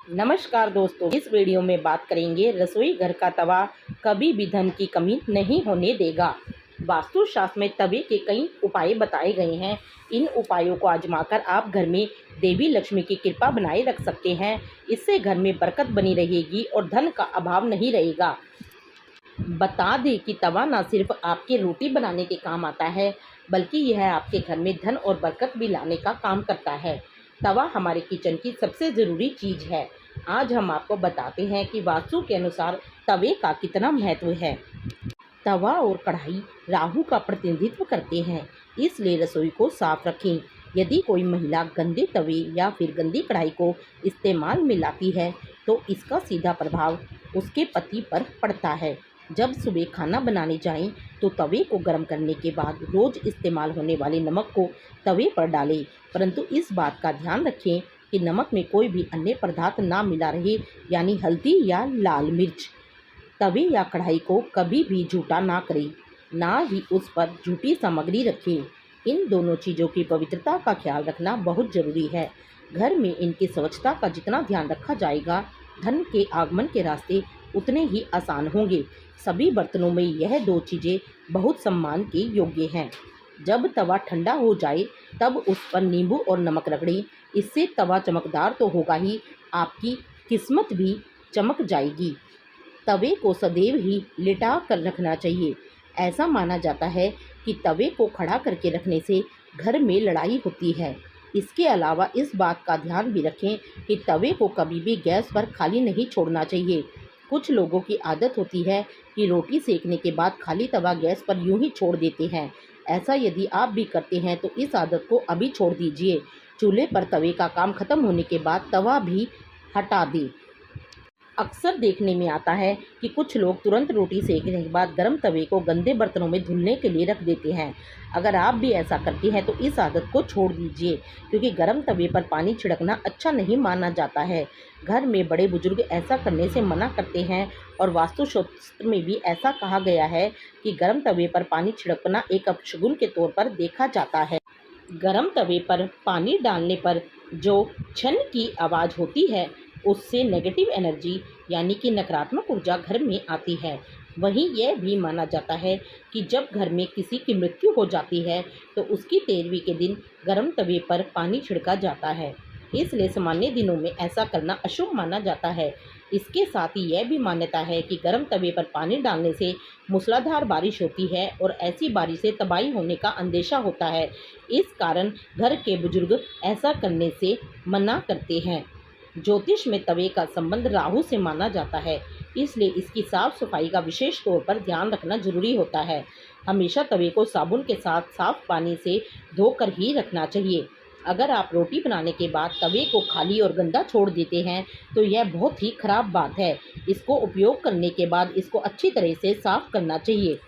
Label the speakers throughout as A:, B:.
A: नमस्कार दोस्तों, इस वीडियो में बात करेंगे रसोई घर का तवा कभी भी धन की कमी नहीं होने देगा। वास्तुशास्त्र में तवे के कई उपाय बताए गए हैं। इन उपायों को आजमाकर आप घर में देवी लक्ष्मी की कृपा बनाए रख सकते हैं। इससे घर में बरकत बनी रहेगी और धन का अभाव नहीं रहेगा। बता दें कि तवा न सिर्फ आपके रोटी बनाने के काम आता है, बल्कि यह आपके घर में धन और बरकत भी लाने का काम करता है। तवा हमारे किचन की सबसे ज़रूरी चीज़ है। आज हम आपको बताते हैं कि वास्तु के अनुसार तवे का कितना महत्व है। तवा और कढ़ाई राहु का प्रतिनिधित्व करते हैं, इसलिए रसोई को साफ रखें। यदि कोई महिला गंदे तवे या फिर गंदी कढ़ाई को इस्तेमाल में लाती है, तो इसका सीधा प्रभाव उसके पति पर पड़ता है। जब सुबह खाना बनाने जाएं, तो तवे को गर्म करने के बाद रोज़ इस्तेमाल होने वाले नमक को तवे पर डालें, परंतु इस बात का ध्यान रखें कि नमक में कोई भी अन्य पदार्थ ना मिला रहे, यानी हल्दी या लाल मिर्च। तवे या कढ़ाई को कभी भी झूठा ना करें, ना ही उस पर झूठी सामग्री रखें। इन दोनों चीज़ों की पवित्रता का ख्याल रखना बहुत ज़रूरी है। घर में इनकी स्वच्छता का जितना ध्यान रखा जाएगा, धन के आगमन के रास्ते उतने ही आसान होंगे। सभी बर्तनों में यह दो चीज़ें बहुत सम्मान के योग्य हैं। जब तवा ठंडा हो जाए, तब उस पर नींबू और नमक रगड़ें। इससे तवा चमकदार तो होगा ही, आपकी किस्मत भी चमक जाएगी। तवे को सदैव ही लिटा कर रखना चाहिए। ऐसा माना जाता है कि तवे को खड़ा करके रखने से घर में लड़ाई होती है। इसके अलावा इस बात का ध्यान भी रखें कि तवे को कभी भी गैस पर खाली नहीं छोड़ना चाहिए। कुछ लोगों की आदत होती है कि रोटी सेकने के बाद खाली तवा गैस पर यूं ही छोड़ देते हैं। ऐसा यदि आप भी करते हैं तो इस आदत को अभी छोड़ दीजिए। चूल्हे पर तवे का काम खत्म होने के बाद तवा भी हटा दें। अक्सर देखने में आता है कि कुछ लोग तुरंत रोटी सेकने के बाद गर्म तवे को गंदे बर्तनों में धुलने के लिए रख देते हैं। अगर आप भी ऐसा करते हैं तो इस आदत को छोड़ दीजिए, क्योंकि गर्म तवे पर पानी छिड़कना अच्छा नहीं माना जाता है। घर में बड़े बुजुर्ग ऐसा करने से मना करते हैं और वास्तुशास्त्र में भी ऐसा कहा गया है कि गर्म तवे पर पानी छिड़कना एक अपशगुन के तौर पर देखा जाता है। गर्म तवे पर पानी डालने पर जो छन की आवाज़ होती है, उससे नेगेटिव एनर्जी यानी कि नकारात्मक ऊर्जा घर में आती है। वहीं यह भी माना जाता है कि जब घर में किसी की मृत्यु हो जाती है, तो उसकी 13वीं के दिन गर्म तवे पर पानी छिड़का जाता है। इसलिए सामान्य दिनों में ऐसा करना अशुभ माना जाता है। इसके साथ ही यह भी मान्यता है कि गर्म तवे पर पानी डालने से मूसलाधार बारिश होती है और ऐसी बारिश से तबाही होने का अंदेशा होता है। इस कारण घर के बुजुर्ग ऐसा करने से मना करते हैं। ज्योतिष में तवे का संबंध राहु से माना जाता है, इसलिए इसकी साफ सफाई का विशेष तौर पर ध्यान रखना जरूरी होता है। हमेशा तवे को साबुन के साथ साफ पानी से धोकर ही रखना चाहिए। अगर आप रोटी बनाने के बाद तवे को खाली और गंदा छोड़ देते हैं, तो यह बहुत ही खराब बात है। इसको उपयोग करने के बाद इसको अच्छी तरह से साफ करना चाहिए,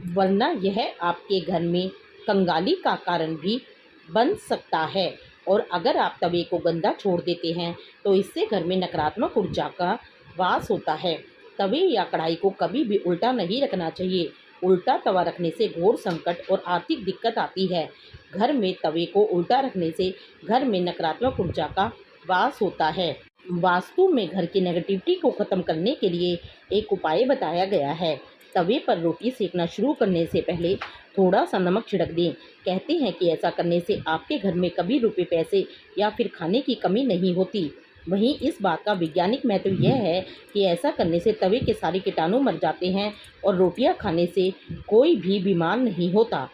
A: वरना यह आपके घर में कंगाली का कारण भी बन सकता है। और अगर आप तवे को गंदा छोड़ देते हैं, तो इससे घर में नकारात्मक ऊर्जा का वास होता है। तवे या कढ़ाई को कभी भी उल्टा नहीं रखना चाहिए। उल्टा तवा रखने से घोर संकट और आर्थिक दिक्कत आती है। घर में तवे को उल्टा रखने से घर में नकारात्मक ऊर्जा का वास होता है। वास्तु में घर की नेगेटिविटी को खत्म करने के लिए एक उपाय बताया गया है। तवे पर रोटी सेकना शुरू करने से पहले थोड़ा सा नमक छिड़क दें। कहते हैं कि ऐसा करने से आपके घर में कभी रुपए पैसे या फिर खाने की कमी नहीं होती। वहीं इस बात का वैज्ञानिक महत्व यह है कि ऐसा करने से तवे के सारे कीटाणु मर जाते हैं और रोटियां खाने से कोई भी बीमार नहीं होता।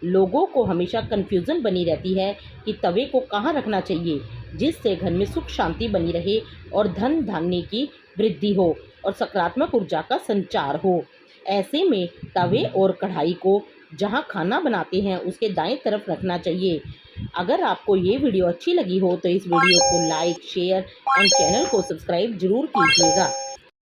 A: लोगों को हमेशा कन्फ्यूज़न बनी रहती है कि तवे को कहाँ रखना चाहिए, जिससे घर में सुख शांति बनी रहे और धन धान्य की वृद्धि हो और सकारात्मक ऊर्जा का संचार हो। ऐसे में तवे और कढ़ाई को जहां खाना बनाते हैं उसके दाएं तरफ रखना चाहिए। अगर आपको ये वीडियो अच्छी लगी हो तो इस वीडियो को लाइक, शेयर एंड चैनल को सब्सक्राइब जरूर कीजिएगा।